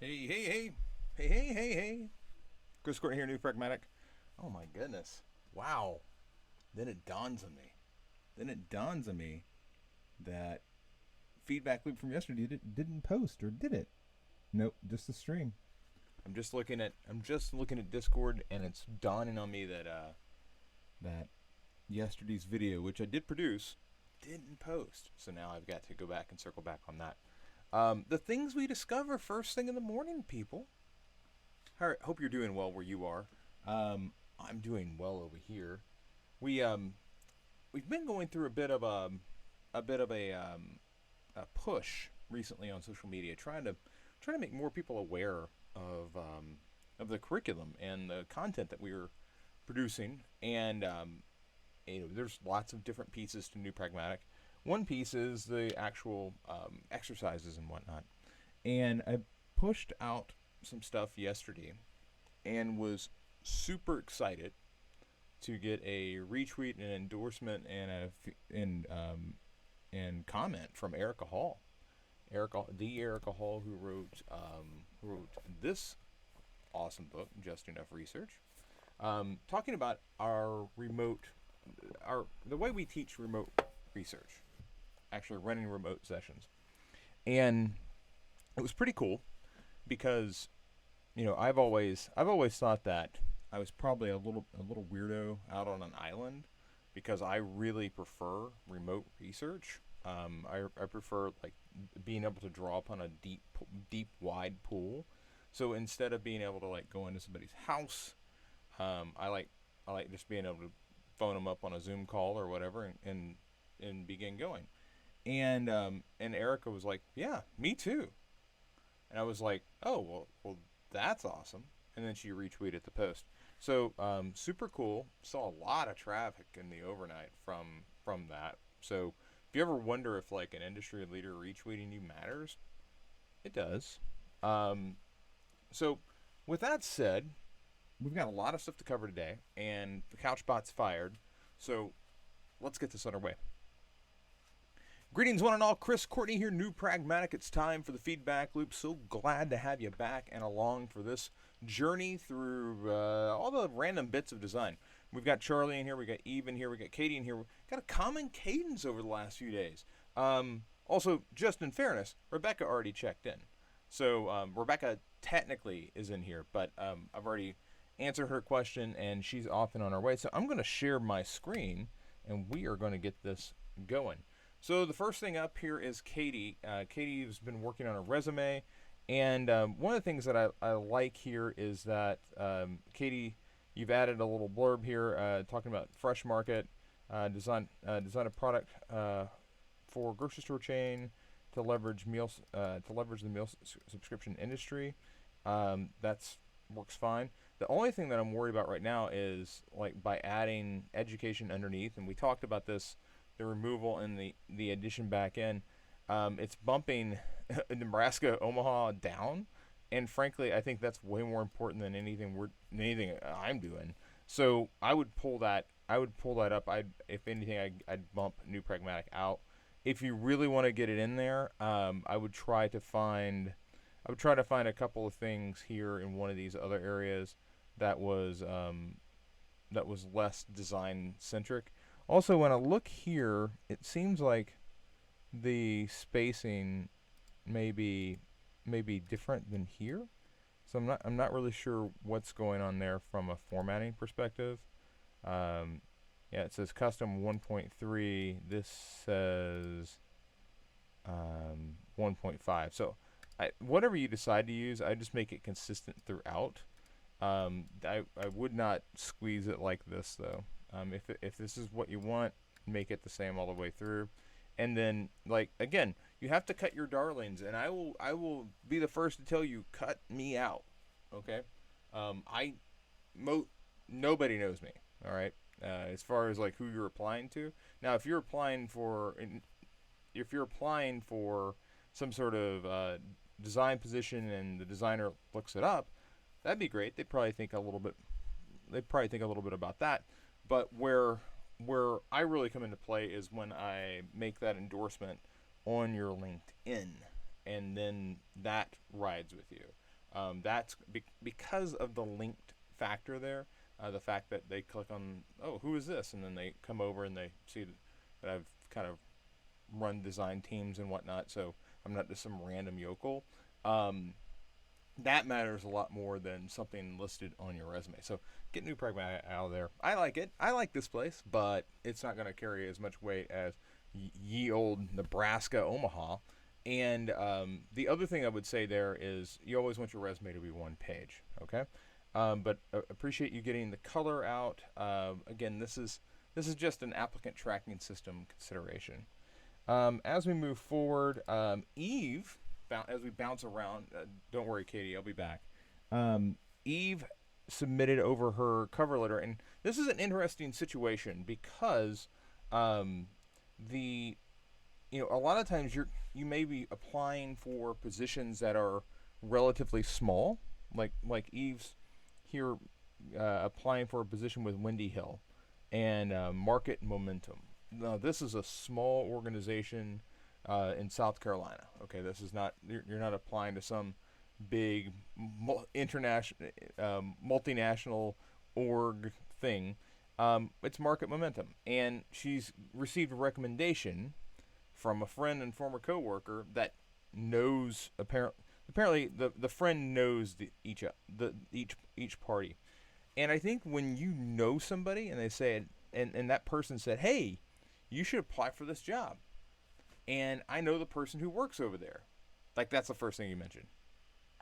Hey, hey, hey. Hey, hey, hey, hey. Chris Courtney here, new Pragmatic. Oh my goodness. Wow. Then it dawns on me. That feedback loop from yesterday didn't post, or did it? Nope, just the stream. I'm just looking at Discord, and it's dawning on me that yesterday's video, which I did produce, didn't post. So now I've got to go back and circle back on that. The things we discover first thing in the morning, people. Hope you're doing well where you are. I'm doing well over here. We we've been going through a push recently on social media, trying to make more people aware of the curriculum and the content that we are producing. And there's lots of different pieces to New Pragmatic. One piece is the actual exercises and whatnot. And I pushed out some stuff yesterday and was super excited to get a retweet and endorsement and comment from Erica Hall. Erica Hall, who wrote this awesome book, Just Enough Research, talking about the way we teach remote research, actually running remote sessions, and it was pretty cool because I've always thought that I was probably a little weirdo out on an island because I really prefer remote research. I prefer like being able to draw upon a deep, wide pool. So instead of being able to like go into somebody's house, I like just being able to phone them up on a Zoom call or whatever and begin going. And Erica was like, "Yeah, me too." And I was like, "Oh, well, that's awesome." And then she retweeted the post. So super cool. Saw a lot of traffic in the overnight from that. So if you ever wonder if like an industry leader retweeting you matters, it does. Um, so with that said, we've got a lot of stuff to cover today, and the couchbot's fired. So let's get this underway. Greetings, one and all. Chris Courtney here, New Pragmatic. It's time for the feedback loop. So glad to have you back and along for this journey through all the random bits of design. We've got Charlie in here, we got Eve in here, we got Katie in here. We've got a common cadence over the last few days. Also, just in fairness, Rebecca already checked in. So Rebecca technically is in here, but I've already answered her question and she's off and on her way. So I'm going to share my screen and we are going to get this going. So the first thing up here is Katie. Katie's been working on a resume, and one of the things that I like here is that Katie, you've added a little blurb here talking about Fresh Market, design a product for grocery store chain to leverage the meal subscription industry. That's works fine. The only thing that I'm worried about right now is like by adding education underneath, and we talked about this, the removal and the addition back in, it's bumping Nebraska Omaha down, and frankly, I think that's way more important than anything I'm doing. So I would pull that. I would pull that up. If anything, I'd bump New Pragmatic out. If you really want to get it in there, I would try to find. I would try to find a couple of things here in one of these other areas that was less design centric. Also, when I look here, it seems like the spacing may be different than here. So I'm not really sure what's going on there from a formatting perspective. Um, yeah, it says custom 1.3. This says 1.5. So whatever you decide to use, I just make it consistent throughout. I would not squeeze it like this though. If this is what you want, make it the same all the way through. And then, like again, you have to cut your darlings, and I will be the first to tell you, cut me out. Okay, I mo nobody knows me. All right, as far as like who you're applying to. Now, if you're applying for some sort of design position, and the designer looks it up, that'd be great. They'd probably think a little bit. They'd probably think a little bit about that. But where I really come into play is when I make that endorsement on your LinkedIn, and then that rides with you. That's because of the linked factor there. The fact that they click on, oh, who is this? And then they come over and they see that I've kind of run design teams and whatnot, so I'm not just some random yokel. Um, that matters a lot more than something listed on your resume. So get New Pragmatic out of there. I like it. I like this place, but it's not going to carry as much weight as ye old Nebraska, Omaha. And the other thing I would say there is you always want your resume to be one page, okay? But appreciate you getting the color out. Again, this is just an applicant tracking system consideration. As we move forward, Eve, as we bounce around, don't worry, Katie, I'll be back. Eve submitted over her cover letter, and this is an interesting situation because the a lot of times you may be applying for positions that are relatively small, like Eve's here applying for a position with Windy Hill and Market Momentum. Now, this is a small organization in South Carolina. Okay, this is not you're not applying to some big international multinational org thing. It's Market Momentum, and she's received a recommendation from a friend and former coworker that knows apparently the friend knows each party. And I think when you know somebody and they say and that person said, "Hey, you should apply for this job." And I know the person who works over there. Like, that's the first thing you mention.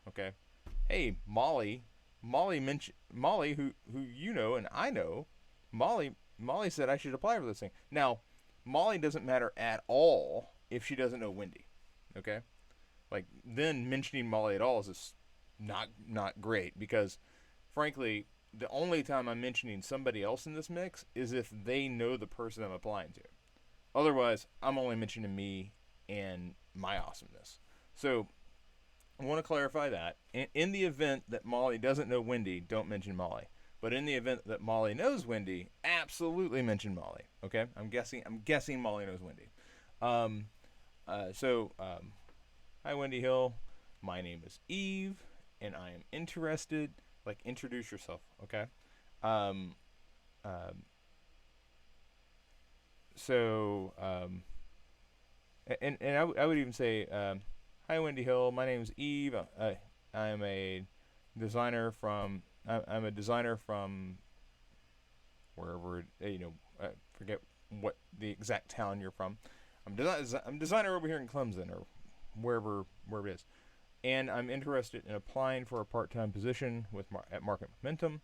Okay? Hey, Molly who you know and I know, Molly said I should apply for this thing. Now, Molly doesn't matter at all if she doesn't know Wendy. Okay? Like, then mentioning Molly at all is just not great, because frankly, the only time I'm mentioning somebody else in this mix is if they know the person I'm applying to. Otherwise, I'm only mentioning me and my awesomeness. So I want to clarify that. In the event that Molly doesn't know Wendy, don't mention Molly. But in the event that Molly knows Wendy, absolutely mention Molly. Okay? I'm guessing Molly knows Wendy. Hi Wendy Hill. My name is Eve, and I am interested. Like, introduce yourself. Okay? Um, um, so I would even say, hi Wendy Hill, my name is Eve. I am a designer from I'm a designer from wherever, I forget what the exact town you're from. I'm designer over here in Clemson, or wherever it is, and I'm interested in applying for a part-time position at Market Momentum.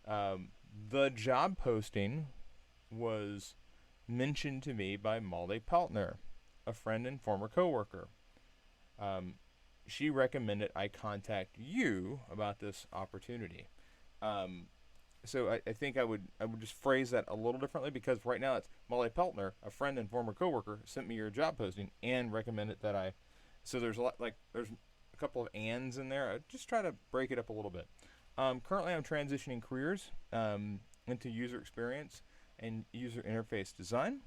The job posting was mentioned to me by Molly Peltner, a friend and former coworker. She recommended I contact you about this opportunity. So I think I would just phrase that a little differently, because right now it's Molly Peltner, a friend and former coworker, sent me your job posting and recommended that I. So there's there's a couple of ands in there. I just try to break it up a little bit. Currently, I'm transitioning careers into user experience and user interface design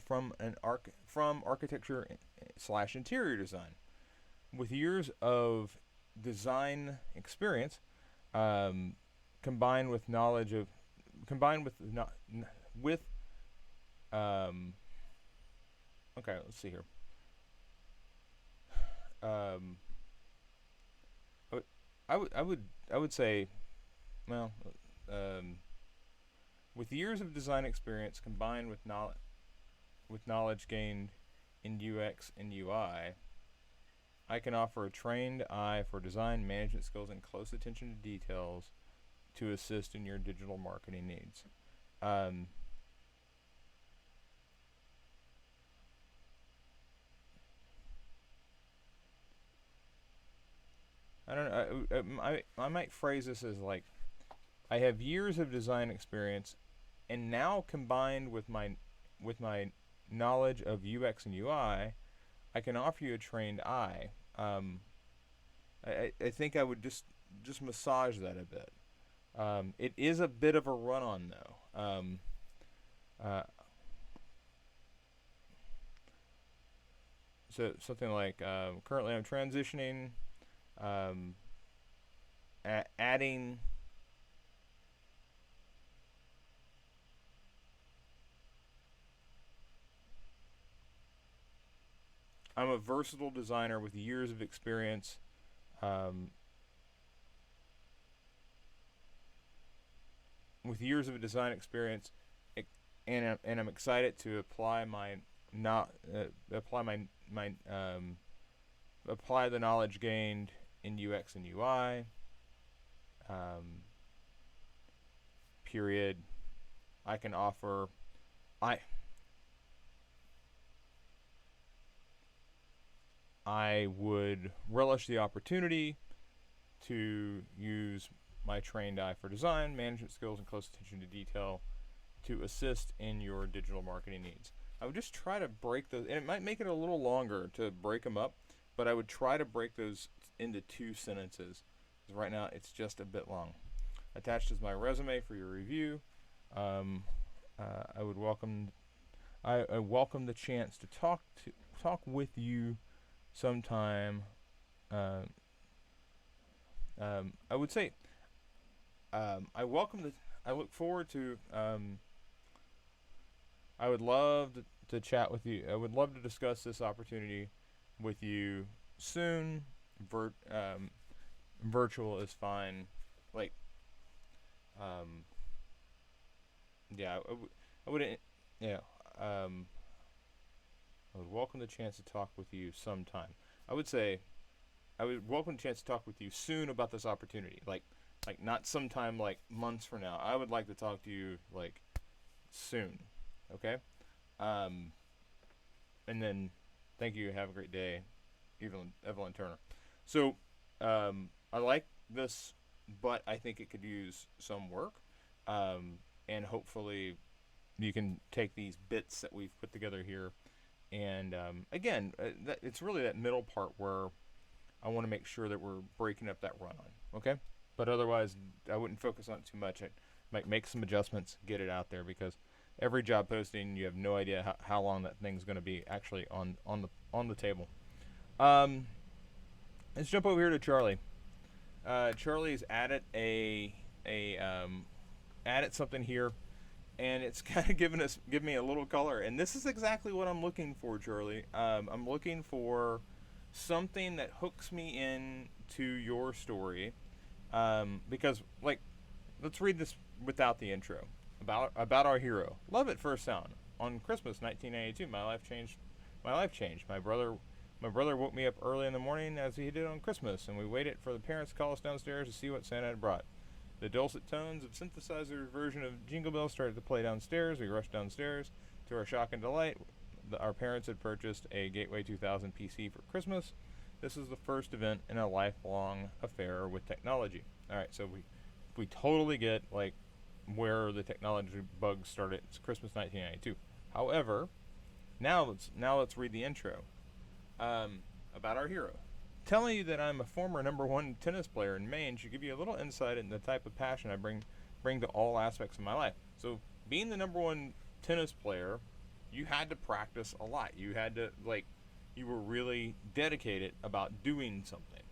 from architecture / interior design. With years of design experience, combined with knowledge of combined with not with okay, let's see here. Um, I would say, well, um, with years of design experience combined with knowledge gained in UX and UI, I can offer a trained eye for design management skills and close attention to details to assist in your digital marketing needs. Um, I don't know. I might phrase this as like, I have years of design experience, and now combined with my knowledge of UX and UI, I can offer you a trained eye. I think I would just massage that a bit. It is a bit of a run-on though. Uh, so something like, currently I'm transitioning um, adding. I'm a versatile designer with years of experience. Um, with years of design experience, and I'm excited to apply my not apply my apply the knowledge gained in UX and UI. Um, period. I can offer. I I would relish the opportunity to use my trained eye for design, management skills, and close attention to detail to assist in your digital marketing needs. I would just try to break those, and it might make it a little longer to break them up, but I would try to break those into 2 sentences. Because right now it's just a bit long. Attached is my resume for your review. Um, I would welcome. I welcome the chance to talk with you sometime. Uh, I would say I welcome the. I look forward to. I would love to chat with you. I would love to discuss this opportunity with you soon. Virtual is fine. Like, um, yeah, I would, yeah, um, I would welcome the chance to talk with you sometime. I would say I would welcome the chance to talk with you soon about this opportunity. Like not sometime like months from now. I would like to talk to you like soon. Okay. Um, and then thank you. Have a great day, Evelyn Turner. So I like this, but I think it could use some work. And hopefully you can take these bits that we've put together here. And again, it's really that middle part where I want to make sure that we're breaking up that run on. Okay. But otherwise, I wouldn't focus on it too much. I might make some adjustments, get it out there because every job posting, you have no idea how long that thing's going to be actually on the table. Um, let's jump over here to Charlie. Charlie's added a added something here, and it's kind of give me a little color. And this is exactly what I'm looking for, Charlie. I'm looking for something that hooks me in to your story, because like let's read this without the intro. About our hero. Love at first sound. On Christmas 1992, my life changed. My life changed. My brother woke me up early in the morning as he did on Christmas, and we waited for the parents to call us downstairs to see what Santa had brought. The dulcet tones of synthesizer's version of Jingle Bells started to play downstairs. We rushed downstairs. To our shock and delight, our parents had purchased a Gateway 2000 PC for Christmas. This is the first event in a lifelong affair with technology. All right, so we totally get like where the technology bugs started. It's Christmas 1992. However, now let's read the intro about our hero. Telling you that I'm a former #1 tennis player in Maine should give you a little insight into the type of passion I bring to all aspects of my life. So, being the #1 tennis player, you had to practice a lot. You had to you were really dedicated about doing something.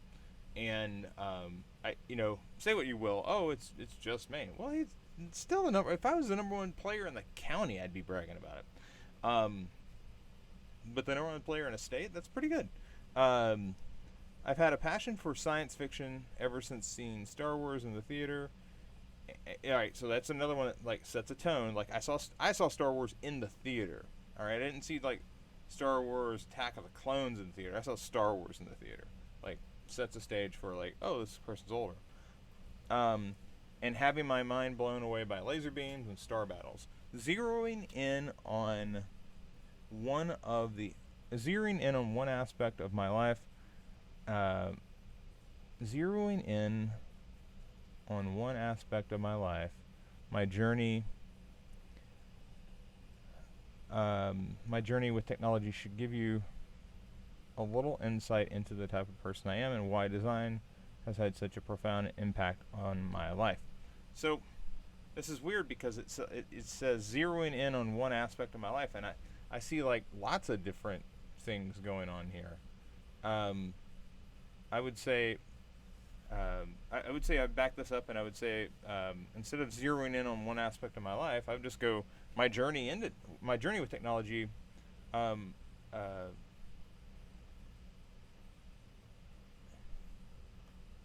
And say what you will. Oh, it's just Maine. Well, it's still the number. If I was the #1 player in the county, I'd be bragging about it. But the #1 player in a state, that's pretty good. I've had a passion for science fiction ever since seeing Star Wars in the theater. All right, so that's another one that like sets a tone. Like I saw Star Wars in the theater. All right, I didn't see like Star Wars Attack of the Clones in the theater. I saw Star Wars in the theater. Like sets a stage for like, oh, this person's older. And having my mind blown away by laser beams and star battles. Zeroing in on one aspect of my life. Zeroing in on one aspect of my life, my journey with technology should give you a little insight into the type of person I am and why design has had such a profound impact on my life. So this is weird because it says zeroing in on one aspect of my life, and I see like lots of different things going on here. I would say I would say I back this up, and I would say instead of zeroing in on one aspect of my life, I would just go my journey with technology. Um, uh,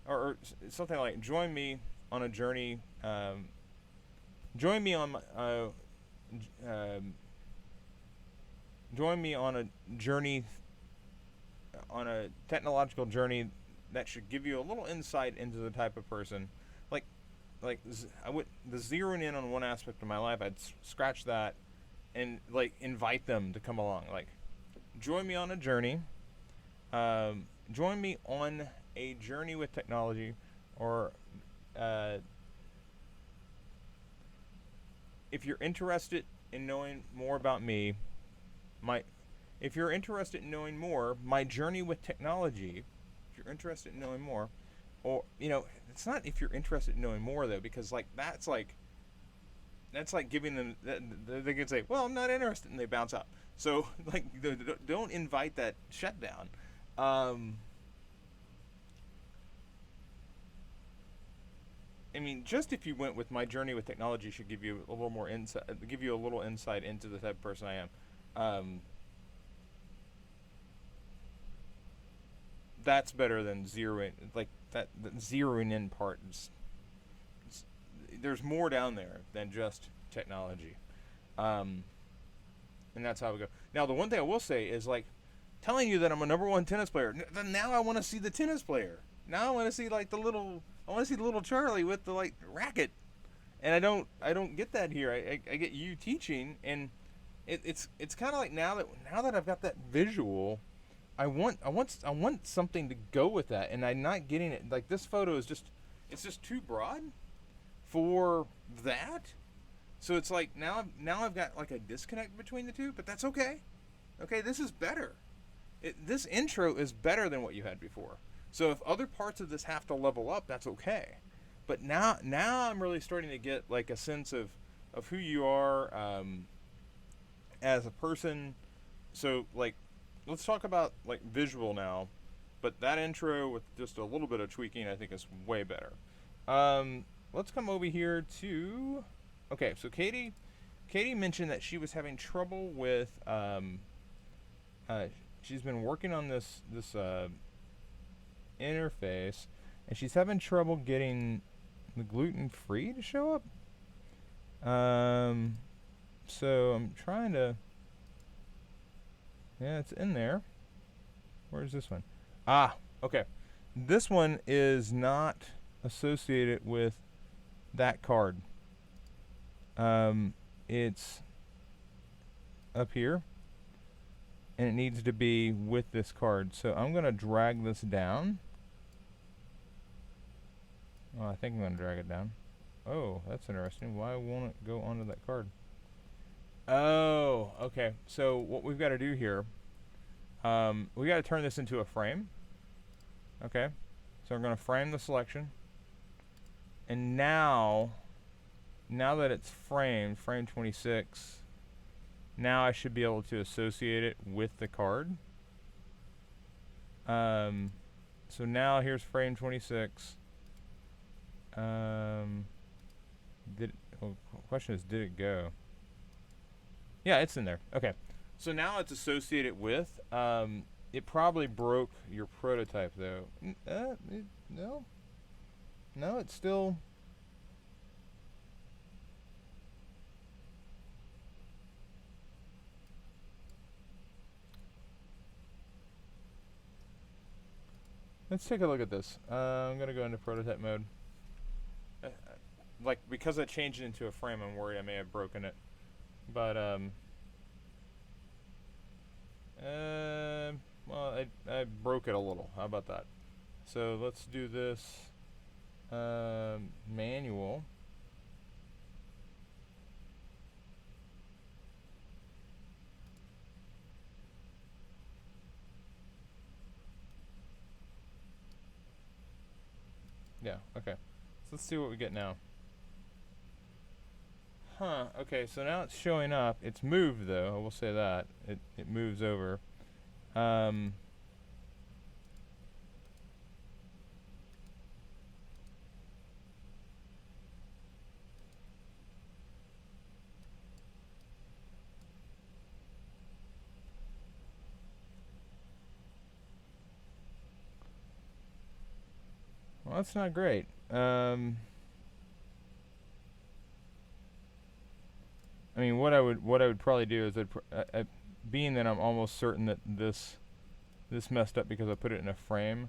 or something like join me on a journey. Join me on my, um, join me on a journey, on a technological journey that should give you a little insight into the type of person. Like, I would the zeroing in on one aspect of my life. I'd scratch that and like invite them to come along. Like, join me on a journey. Join me on a journey with technology, or uh, if you're interested in knowing more about me, my if you're interested in knowing more, my journey with technology, if you're interested in knowing more, or it's not if you're interested in knowing more though, because that's like giving them they can say, well, I'm not interested, and they bounce out. So like don't invite that shutdown. Um, I mean, just if you went with my journey with technology should give you a little more insight, give you a little insight into the type of person I am. Um, that's better than zeroing like that. The zeroing in part is there's more down there than just technology, um, and that's how we go. Now, the one thing I will say is like telling you that I'm a number one tennis player. Now I want to see the tennis player. Now I want to see like the little. I want to see the little Charlie with the like racket, and I don't get that here. I get you teaching, and it's kind of like now that I've got that visual, I want something to go with that, and I'm not getting it. Like this photo is just it's just too broad for that. So it's like now I've got like a disconnect between the two, but that's okay. Okay, this is better. This intro is better than what you had before. So if other parts of this have to level up, that's okay. But now I'm really starting to get like a sense of who you are as a person. So like let's talk about like visual now. But that intro with just a little bit of tweaking, I think is way better. Let's come over here to. Okay, so Katie mentioned that she was having trouble with. Uh, she's been working on this interface, and she's having trouble getting the gluten free to show up. So I'm trying to. Yeah, it's in there. Where's this one? Ah, okay. This one is not associated with that card. It's up here, and it needs to be with this card. So I'm going to drag this down. Oh, I think I'm going to drag it down. Oh, that's interesting. Why won't it go onto that card? Oh, okay. So what we've got to do here, we got to turn this into a frame. Okay. So we're going to frame the selection. And now that it's framed, frame 26, now I should be able to associate it with the card. So now here's frame 26. Question is, did it go? Yeah, it's in there. Okay. So now it's associated with. It probably broke your prototype though. No. No, it's still. Let's take a look at this. I'm gonna go into prototype mode. Like because I changed it into a frame, I'm worried I may have broken it. But well, I broke it a little. How about that? So let's do this manual. Yeah, okay. So let's see what we get now. Huh, okay, so now it's showing up. It's moved though, I will say that. It moves over. Well, that's not great. I mean, what I would probably do is being that I'm almost certain that this messed up because I put it in a frame.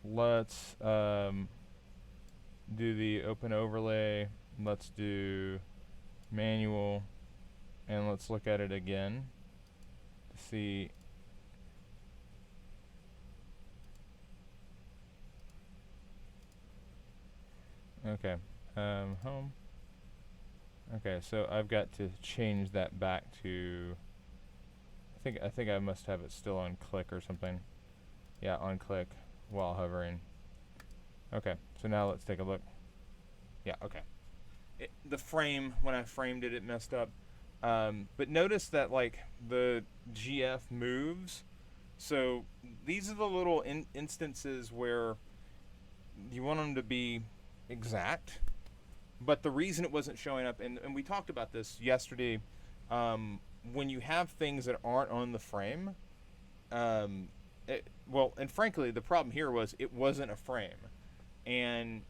Let's do the open overlay. Let's do manual, and let's look at it again to see. Okay, home. Okay, so I've got to change that back to. I think I must have it still on click or something. Yeah, on click while hovering. Okay, so now let's take a look. Yeah, okay. The frame, when I framed it, it messed up. But notice that like the GF moves. So these are the little instances where you want them to be exact. But the reason it wasn't showing up, and we talked about this yesterday, when you have things that aren't on the frame, well, and frankly, the problem here was it wasn't a frame. And,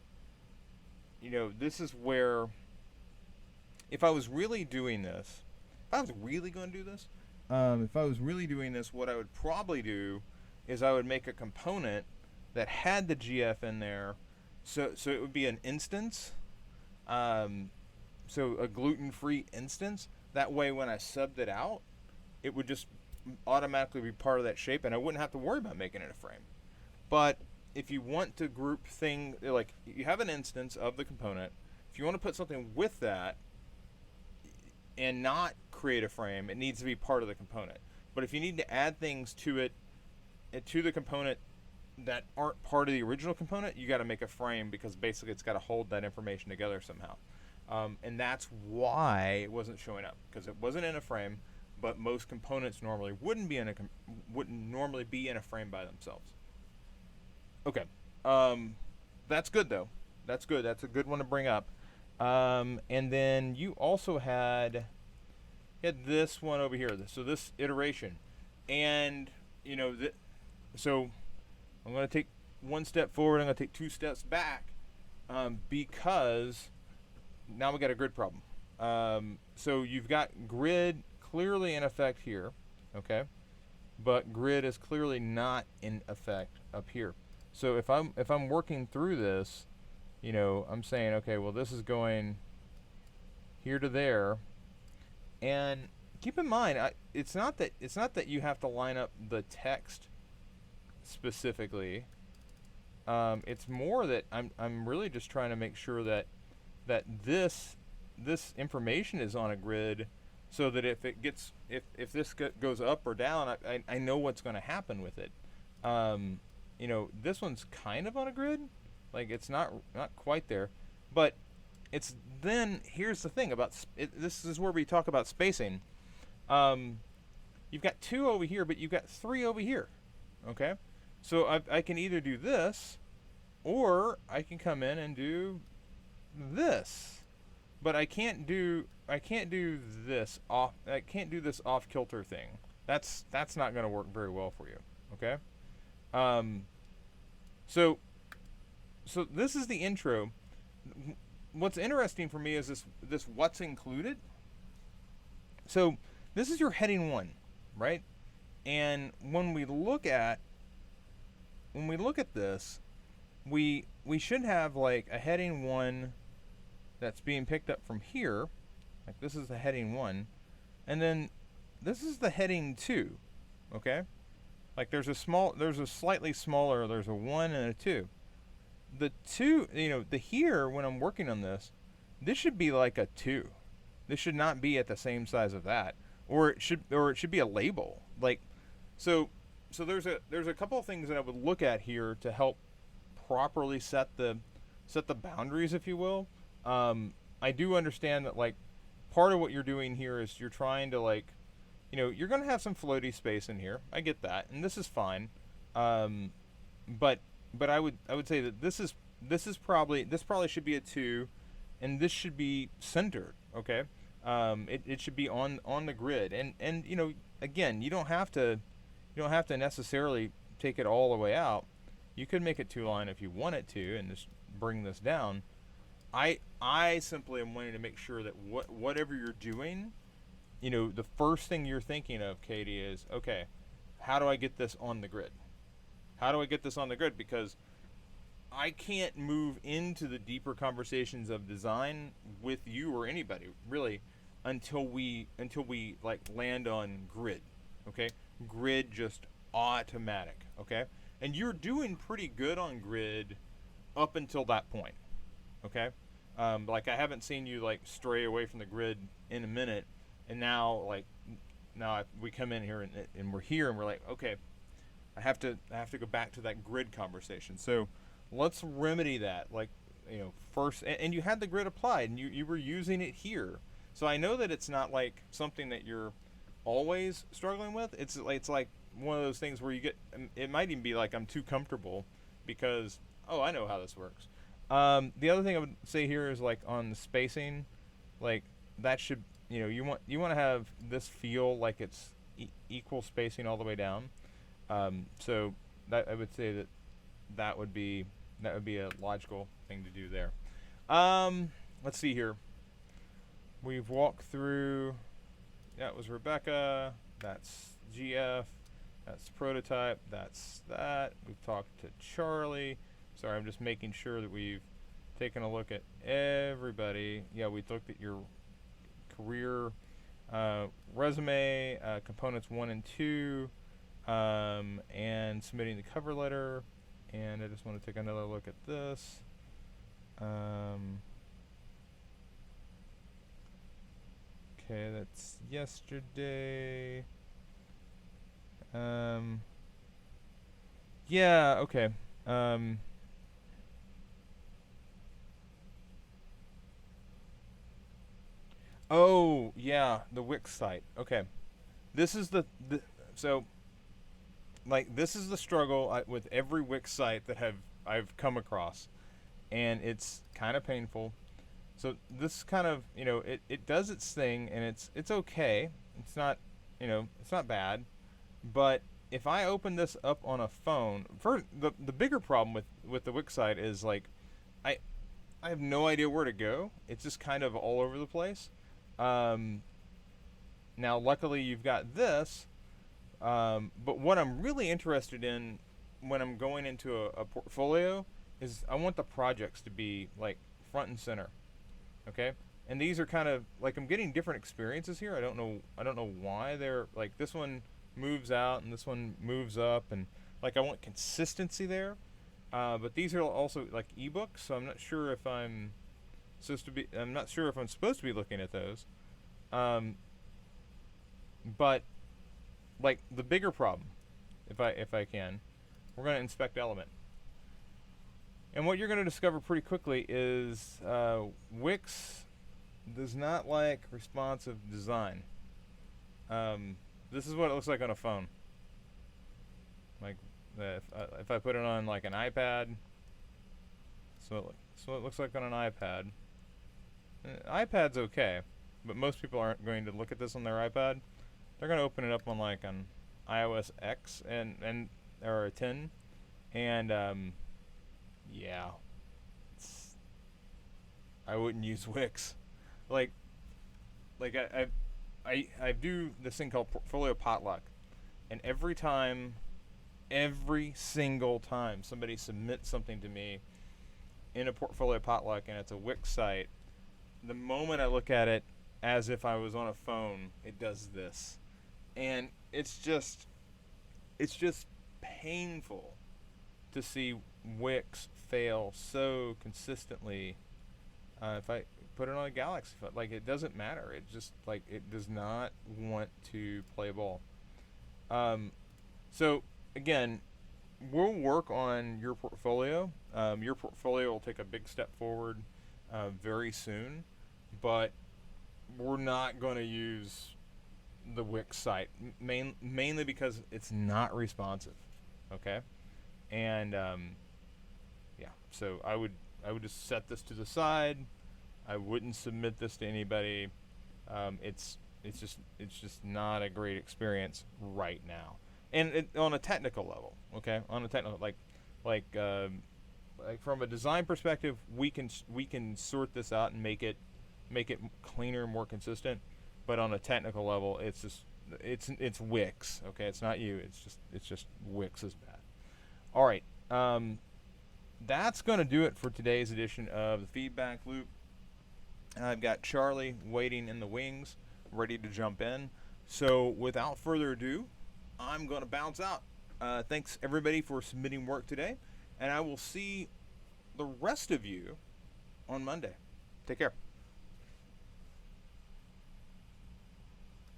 you know, this is where, if I was really doing this, if I was really going to do this, if I was really doing this, what I would probably do is I would make a component that had the GF in there, so it would be an instance, so a gluten-free instance. That way, when I subbed it out, it would just automatically be part of that shape, and I wouldn't have to worry about making it a frame. But if you want to group things, like you have an instance of the component, if you want to put something with that and not create a frame, it needs to be part of the component. But if you need to add things to it, to the component that aren't part of the original component, you got to make a frame, because basically it's got to hold that information together somehow. And that's why it wasn't showing up, because it wasn't in a frame. But most components normally wouldn't normally be in a frame by themselves. Okay, that's good though. That's good. That's a good one to bring up. And then you also had this one over here. So this iteration, and you know so I'm going to take one step forward. I'm going to take 2 steps back, because now we got a grid problem. So you've got grid clearly in effect here, okay, but grid is clearly not in effect up here. So if I'm working through this, you know, I'm saying, okay, well, this is going here to there, and keep in mind, it's not that you have to line up the text specifically. It's more that I'm really just trying to make sure that this information is on a grid, so that if this goes up or down, I know what's going to happen with it. You know, this one's kind of on a grid, like it's not quite there, but it's then here's the thing about this is where we talk about spacing. You've got 2 over here, but you've got 3 over here. Okay, so I can either do this, or I can come in and do this. But I can't do this off. I can't do this off kilter thing. That's not going to work very well for you. Okay. So this is the intro. What's interesting for me is this what's included. So this is your heading 1, right? And when we look at this, we should have like a heading 1 that's being picked up from here. Like this is the heading 1, and then this is the heading 2. Okay, like there's a slightly smaller, there's a 1 and a 2. The 2, you know, the here, when I'm working on this should be like a 2. This should not be at the same size of that, or it should be a label. Like so there's a couple of things that I would look at here to help properly set the boundaries, if you will. I do understand that, like, part of what you're doing here is you're trying to, like, you know, you're going to have some floaty space in here. I get that, and this is fine. But I would say that this probably should be a 2, and this should be centered. Okay, it should be on the grid, and you know, again, you don't have to necessarily take it all the way out. You could make it 2-line if you wanted to, and just bring this down. I simply am wanting to make sure that whatever you're doing, the first thing you're thinking of, Katie, is okay. How do I get this on the grid? How do I get this on the grid? Because I can't move into the deeper conversations of design with you or anybody really until we like land on grid. Okay, grid just automatic. Okay, and you're doing pretty good on grid up until that point. Okay, like I haven't seen you like stray away from the grid in a minute, and now we come in here and we're here and we're like, okay, I have to go back to that grid conversation. So let's remedy that. Like, first, and you had the grid applied, and you were using it here. So I know that it's not like something that you're always struggling with. It's like one of those things where you get. It might even be like I'm too comfortable because I know how this works. The other thing I would say here is like on the spacing, like that should you want to have this feel like it's equal spacing all the way down. So that I would say that would be a logical thing to do there. Let's see here. We've walked through. That was Rebecca. That's GF. That's prototype. That's that. We've talked to Charlie. Sorry, I'm just making sure that we've taken a look at everybody. Yeah, we looked at your career resume, components 1 and 2, and submitting the cover letter. And I just want to take another look at this. Okay, that's yesterday. Yeah, okay. Oh, yeah, the Wix site. Okay. This is so like this is the struggle with every Wix site that I've come across, and it's kind of painful. So this kind of it does its thing, and it's okay. It's not it's not bad, but if I open this up on a phone, for the bigger problem with the Wix site is like I I have no idea where to go. It's just kind of all over the place. Um, Now, luckily, you've got this. But what I'm really interested in when I'm going into a portfolio is I want the projects to be like front and center. Okay, and these are kind of like I'm getting different experiences here. I don't know why they're like this one moves out and this one moves up, and like I want consistency there. But these are also like ebooks, so I'm not sure if I'm supposed to be looking at those. Um, but like the bigger problem, if I can, we're going to inspect element. And what you're going to discover pretty quickly is Wix does not like responsive design. This is what it looks like on a phone. Like if I put it on like an iPad, so it looks like on an iPad. iPad's okay, but most people aren't going to look at this on their iPad. They're going to open it up on like an iOS X and or a 10, and yeah, I wouldn't use Wix. Like I do this thing called Portfolio Potluck, and every single time somebody submits something to me in a Portfolio Potluck and it's a Wix site, the moment I look at it as if I was on a phone, it does this. And it's just painful to see Wix fail so consistently. If I put it on a Galaxy phone, like it doesn't matter. It just like it does not want to play ball. So again, we'll work on your portfolio. Your portfolio will take a big step forward very soon, but we're not going to use the Wix site mainly because it's not responsive. Okay, and yeah, so I would just set this to the side. I wouldn't submit this to anybody. It's just not a great experience right now. And on a technical level, okay, on a technical, like Like from a design perspective, we can sort this out and make it cleaner, more consistent. But on a technical level, it's Wix. Okay, it's not you. It's just Wix is bad. All right. That's gonna do it for today's edition of the Feedback Loop. I've got Charlie waiting in the wings, ready to jump in. So without further ado, I'm gonna bounce out. Thanks everybody for submitting work today, and I will see the rest of you on Monday. Take care.